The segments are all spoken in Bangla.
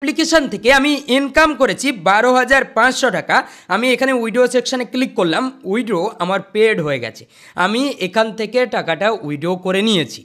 অ্যাপ্লিকেশন থেকে আমি ইনকাম করেছি 12,500 টাকা। আমি এখানে উইড্রো সেকশানে ক্লিক করলাম, উইড্রো আমার পেড হয়ে গেছে। আমি এখান থেকে টাকাটা উইড্রো করে নিয়েছি।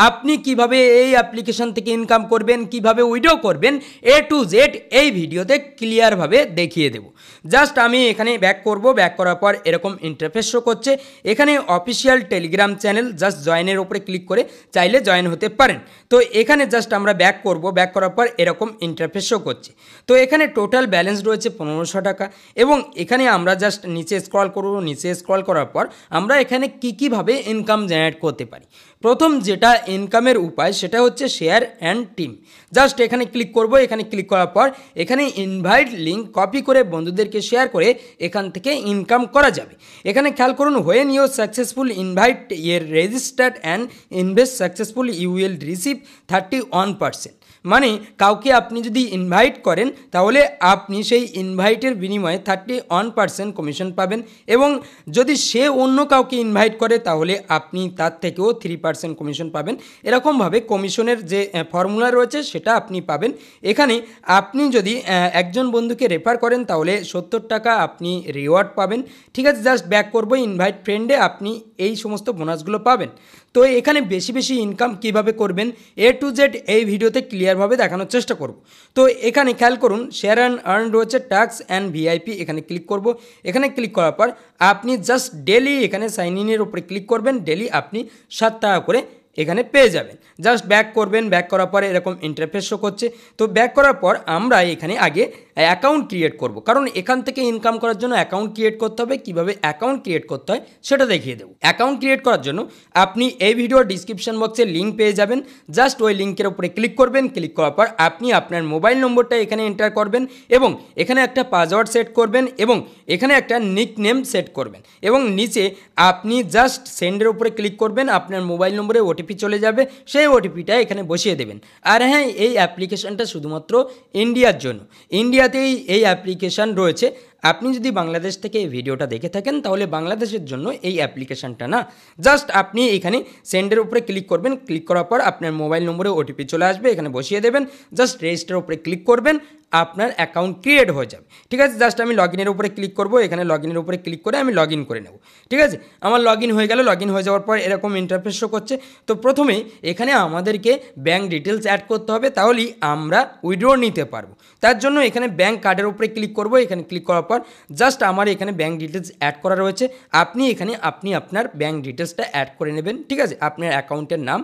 আপনি কিভাবে এই অ্যাপ্লিকেশন থেকে ইনকাম করবেন, কিভাবে উইড্রো করবেন, A to Z এই ভিডিওতে ক্লিয়ারভাবে দেখিয়ে দেব। জাস্ট আমি এখানে ব্যাক করব, ব্যাক করার পর এরকম ইন্টারফেস শো করছে। এখানে অফিসিয়াল টেলিগ্রাম চ্যানেল, জাস্ট জয়েনের উপরে ক্লিক করে চাইলে জয়েন হতে পারেন। তো এখানে জাস্ট আমরা ব্যাক করব, ব্যাক করার পর এরকম ইন্টারফেস শো করছে। তো এখানে টোটাল ব্যালেন্স রয়েছে 1500 টাকা এবং এখানে আমরা জাস্ট নিচে স্ক্রল করব। নিচে স্ক্রল করার পর আমরা এখানে কীভাবে ইনকাম জেনারেট করতে পারি। প্রথম যেটা ইনকামের উপায় সেটা হচ্ছে শেয়ার অ্যান্ড টিম। জাস্ট এখানে ক্লিক করব। এখানে ক্লিক করার পর এখানে ইনভাইট লিঙ্ক কপি করে বন্ধুদেরকে শেয়ার করে এখান থেকে ইনকাম করা যাবে। এখানে খেয়াল করুন, when you successful invite your registered and invest successful you will receive 31%। মানে কাউকে আপনি যদি ইনভাইট করেন তাহলে আপনি সেই ইনভাইটের বিনিময়ে 31% কমিশন পাবেন এবং যদি সে অন্য কাউকে ইনভাইট করে তাহলে আপনি তার থেকেও 3% কমিশন পাবেন। এরকমভাবে কমিশনের যে ফর্মুলা রয়েছে সেটা আপনি পাবেন। এখানে আপনি যদি একজন বন্ধুকে রেফার করেন তাহলে 70 টাকা আপনি রিওয়ার্ড পাবেন। ঠিক আছে, জাস্ট ব্যাক করবো। ইনভাইট ফ্রেন্ডে আপনি এই সমস্ত বোনাসগুলো পাবেন। তো এখানে বেশি বেশি ইনকাম কিভাবে করবেন A to Z এই ভিডিওতে ক্লিয়ারভাবে দেখানোর চেষ্টা করব। তো এখানে খেয়াল করুন, শেয়ার অ্যান্ড আর্ন রয়েছে, ট্যাক্স অ্যান্ড VIP। এখানে ক্লিক করব। এখানে ক্লিক করার পর আপনি জাস্ট ডেলি এখানে সাইন ইনের উপরে ক্লিক করবেন। ডেলি আপনি 7 টাকা করে এখানে পেয়ে যাবেন। জাস্ট ব্যাক করবেন, ব্যাক করার পরে এরকম ইন্টারফেস শো করছে। তো ব্যাক করার পর আমরা এখানে আগে অ্যাকাউন্ট ক্রিয়েট করব, কারণ এখান থেকে ইনকাম করার জন্য অ্যাকাউন্ট ক্রিয়েট করতে হবে। কিভাবে অ্যাকাউন্ট ক্রিয়েট করতে হয় সেটা দেখিয়ে দেবো। অ্যাকাউন্ট ক্রিয়েট করার জন্য আপনি এই ভিডিওর ডিসক্রিপশন বক্সে লিঙ্ক পেয়ে যাবেন। জাস্ট ওই লিঙ্কের উপরে ক্লিক করবেন। ক্লিক করার পর আপনি আপনার মোবাইল নম্বরটা এখানে এন্টার করবেন এবং এখানে একটা পাসওয়ার্ড সেট করবেন এবং এখানে একটা নিক নেম সেট করবেন এবং নিচে আপনি জাস্ট সেন্ডের উপরে ক্লিক করবেন। আপনার মোবাইল নম্বরে ওটিপি চলে যাবে, সেই ওটিপিটা এখানে বসিয়ে দেবেন। আর হ্যাঁ, এই অ্যাপ্লিকেশনটা শুধুমাত্র ইন্ডিয়ার জন্য। ইন্ডিয়াতেই এই অ্যাপ্লিকেশান রয়েছে। আপনি যদি বাংলাদেশ থেকে এই ভিডিওটা দেখে থাকেন তাহলে বাংলাদেশের জন্য এই অ্যাপ্লিকেশানটা না। জাস্ট আপনি এখানে সেন্ডের উপরে ক্লিক করবেন। ক্লিক করার পর আপনার মোবাইল নম্বরে ওটিপি চলে আসবে, এখানে বসিয়ে দেবেন। জাস্ট রেজিস্টার উপরে ক্লিক করবেন, আপনার অ্যাকাউন্ট ক্রিয়েট হয়ে যাবে। ঠিক আছে, জাস্ট আমি লগ ইনের উপরে ক্লিক করব। এখানে লগ ইনের উপরে ক্লিক করে আমি লগ ইন করে নেব। ঠিক আছে, আমার লগ ইন হয়ে গেল। লগ ইন হয়ে যাওয়ার পর এরকম ইন্টারফেস শো করছে। তো প্রথমেই এখানে আমাদেরকে ব্যাঙ্ক ডিটেলস অ্যাড করতে হবে, তাহলেই আমরা উইথড্র নিতে পারবো। তার জন্য এখানে ব্যাঙ্ক কার্ডের উপরে ক্লিক করব। এখানে ক্লিক করার পর জাস্ট আমার এখানে ব্যাঙ্ক ডিটেলস অ্যাড করা রয়েছে। আপনি এখানে আপনার ব্যাঙ্ক ডিটেলসটা অ্যাড করে নেবেন। ঠিক আছে, আপনার অ্যাকাউন্টের নাম,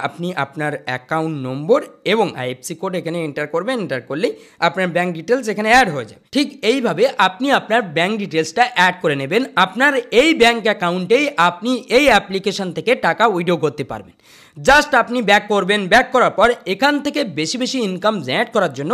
আপনি আপনার অ্যাকাউন্ট নম্বর এবং IFSC কোড এখানে এন্টার করবেন। এন্টার করলেই আপনার ব্যাঙ্ক ডিটেলস এখানে অ্যাড হয়ে যাবে। ঠিক এইভাবে আপনি আপনার ব্যাঙ্ক ডিটেলসটা অ্যাড করে নেবেন। আপনার এই ব্যাঙ্ক অ্যাকাউন্টেই আপনি এই অ্যাপ্লিকেশন থেকে টাকা উইথড্র করতে পারবেন। জাস্ট আপনি ব্যাক করবেন। ব্যাক করার পর এখান থেকে বেশি বেশি ইনকাম জেনারেট করার জন্য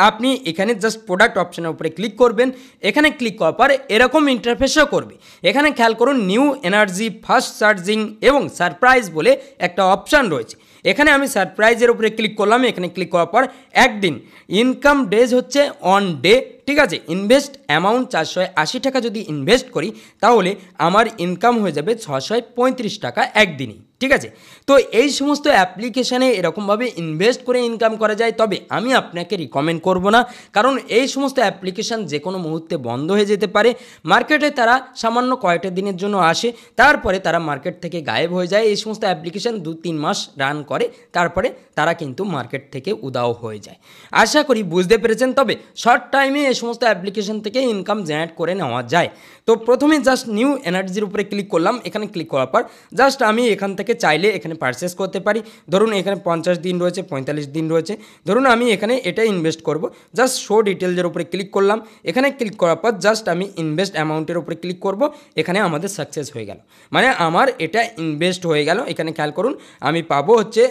আপনি এখানে জাস্ট প্রোডাক্ট অপশনের উপরে ক্লিক করবেন। এখানে ক্লিক করার পর এরকম ইন্টারফেসও করবে। এখানে খেয়াল করুন, নিউ এনার্জি, ফাস্ট চার্জিং এবং সারপ্রাইজ বলে একটা অপশান রয়েছে। এখানে আমি সারপ্রাইজের উপরে ক্লিক করলাম। এখানে ক্লিক করার পর একদিন ইনকাম ডেজ হচ্ছে অন ডে। ঠিক আছে, ইনভেস্ট অ্যামাউন্ট 480 টাকা যদি ইনভেস্ট করি তাহলে আমার ইনকাম হয়ে যাবে 635 টাকা একদিনই। ঠিক আছে, তো এই সমস্ত অ্যাপ্লিকেশানে এরকমভাবে ইনভেস্ট করে ইনকাম করা যায়। তবে আমি আপনাকে রিকমেন্ড করব না, কারণ এই সমস্ত অ্যাপ্লিকেশান যে কোনো মুহূর্তে বন্ধ হয়ে যেতে পারে। মার্কেটে তারা সামান্য কয়েকটা দিনের জন্য আসে, তারপরে তারা মার্কেট থেকে গায়েব হয়ে যায়। এই সমস্ত অ্যাপ্লিকেশান 2-3 মাস রান করে, তারপরে তারা কিন্তু মার্কেট থেকে উধাও হয়ে যায়। আশা করি বুঝতে পেরেছেন। তবে শর্ট টাইমে এই সমস্ত অ্যাপ্লিকেশন থেকে ইনকাম জেনারেট করে নেওয়া যায়। তো প্রথমে জাস্ট নিউ এনার্জির উপরে ক্লিক করলাম। এখানে ক্লিক করার পর জাস্ট আমি এখান থেকে চাইলে এখানে পারচেস করতে পারি। ধরুন এখানে 50 দিন রয়েছে, 45 দিন রয়েছে। ধরুন আমি এখানে এটা ইনভেস্ট করব। জাস্ট শো ডিটেলসের উপরে ক্লিক করলাম। এখানে ক্লিক করার পর জাস্ট আমি ইনভেস্ট অ্যামাউন্টের উপরে ক্লিক করব। এখানে আমাদের সাকসেস হয়ে গেল, মানে আমার এটা ইনভেস্ট হয়ে গেল। এখানে খেয়াল করুন, আমি পাবো হচ্ছে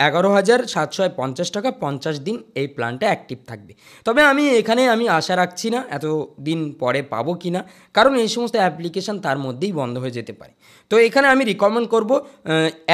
11,750 টাকা। 50 দিন এই প্ল্যানটা অ্যাক্টিভ থাকবে। তবে আমি এখানে আশা রাখছি না এত দিন পরে পাবো কি না, কারণ এই সমস্ত অ্যাপ্লিকেশান তার মধ্যেই বন্ধ হয়ে যেতে পারে। তো এখানে আমি রিকমেন্ড করব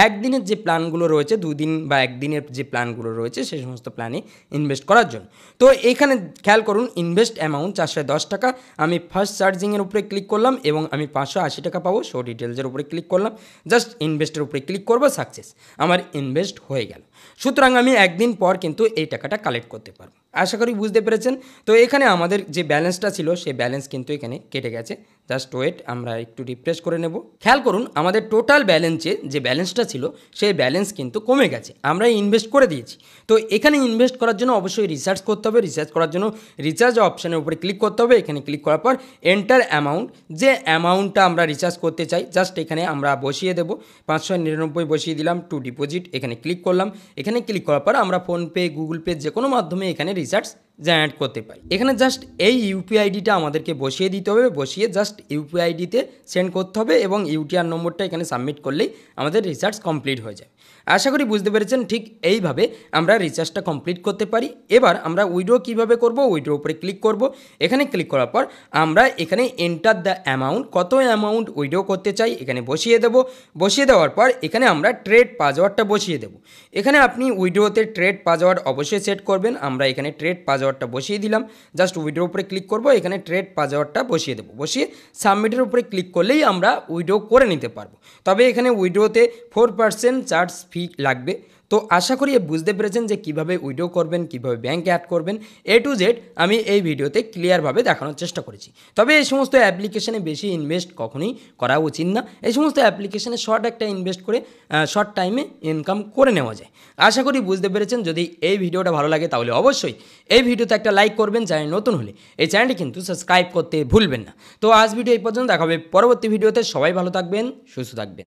একদিনের যে প্ল্যানগুলো রয়েছে, 2 দিন বা 1 দিনের যে প্ল্যানগুলো রয়েছে সেই সমস্ত প্ল্যানে ইনভেস্ট করার জন্য। তো এখানে খেয়াল করুন, ইনভেস্ট অ্যামাউন্ট 410 টাকা। আমি ফার্স্ট চার্জিংয়ের উপরে ক্লিক করলাম এবং আমি 580 টাকা পাবো। শো ডিটেলসের উপরে ক্লিক করলাম, জাস্ট ইনভেস্টের উপরে ক্লিক করবো, সাকসেস, আমার ইনভেস্ট হয়ে গেল। সুতরাং আমি একদিন পর কিন্তু এই টাকাটা কালেক্ট করতে পারবো। আশা করি বুঝতে পেরেছেন। তো এখানে আমাদের যে ব্যালেন্সটা ছিল সেই ব্যালেন্স কিন্তু এখানে কেটে গেছে। জাস্ট ওয়েট, আমরা একটু রিফ্রেশ করে নেব। খেয়াল করুন আমাদের টোটাল ব্যালেন্সে যে ব্যালেন্সটা ছিল সেই ব্যালেন্স কিন্তু কমে গেছে, আমরা ইনভেস্ট করে দিয়েছি। তো এখানে ইনভেস্ট করার জন্য অবশ্যই রিসার্চ করতে হবে। রিসার্চ করার জন্য রিচার্জ অপশানের উপরে ক্লিক করতে হবে। এখানে ক্লিক করার পর এন্টার অ্যামাউন্ট, যে অ্যামাউন্টটা আমরা রিচার্জ করতে চাই জাস্ট এখানে আমরা বসিয়ে দেবো। 599 বসিয়ে দিলাম, টু ডিপোজিট, এখানে ক্লিক করলাম। এখানে ক্লিক করার পর আমরা ফোনপে, গুগল পে যে কোনো মাধ্যমে এখানে রিচার্জ জেনারেট করতে পারি। এখানে জাস্ট এই ইউপিআই আইডিটা আমাদেরকে বসিয়ে দিতে হবে, বসিয়ে জাস্ট ইউপিআই আইডিতে সেন্ড করতে হবে এবং ইউটিআর নম্বরটা এখানে সাবমিট করলেই আমাদের রিচার্জ কমপ্লিট হয়ে যাবে। আশা করি বুঝতে পেরেছেন। ঠিক এইভাবে আমরা রিচার্জটা কমপ্লিট করতে পারি। এবার আমরা উইড্রো কীভাবে করব, উইড্রো উপরে ক্লিক করব। এখানে ক্লিক করার পর আমরা এখানে এন্টার দ্য অ্যামাউন্ট, কত অ্যামাউন্ট উইড্রো করতে চাই এখানে বসিয়ে দেব। বসিয়ে দেওয়ার পর এখানে আমরা ট্রেড পাসওয়ার্ডটা বসিয়ে দেব। এখানে আপনি উইড্রোতে ট্রেড পাসওয়ার্ড অবশ্যই সেট করবেন। আমরা এখানে ট্রেড পাসওয়ার্ডটা বসিয়ে দিলাম। জাস্ট উইড্রো উপরে ক্লিক করব, এখানে ট্রেড পাসওয়ার্ডটা বসিয়ে দেবো। বসিয়ে সাবমিটের উপরে ক্লিক করলেই আমরা উইড্রো করে নিতে পারবো। তবে এখানে উইড্রোতে 4% চার্জ ফি লাগবে। তো আশা করি বুঝতে পেরেছেন যে কীভাবে উইড্রো করবেন, কীভাবে ব্যাঙ্কে অ্যাড করবেন, A to Z আমি এই ভিডিওতে ক্লিয়ারভাবে দেখানোর চেষ্টা করেছি। তবে এই সমস্ত অ্যাপ্লিকেশনে বেশি ইনভেস্ট কখনোই করা উচিত না। এই সমস্ত অ্যাপ্লিকেশনে শর্ট একটা ইনভেস্ট করে শর্ট টাইমে ইনকাম করে নেওয়া যায়। আশা করি বুঝতে পেরেছেন। যদি এই ভিডিওটা ভালো লাগে তাহলে অবশ্যই এই ভিডিওতে একটা লাইক করবেন। চ্যানেল নতুন হলে এই চ্যানেলটি কিন্তু সাবস্ক্রাইব করতে ভুলবেন না। তো আজ ভিডিও এই পর্যন্ত, দেখা হবে পরবর্তী ভিডিওতে। সবাই ভালো থাকবেন, সুস্থ থাকবেন।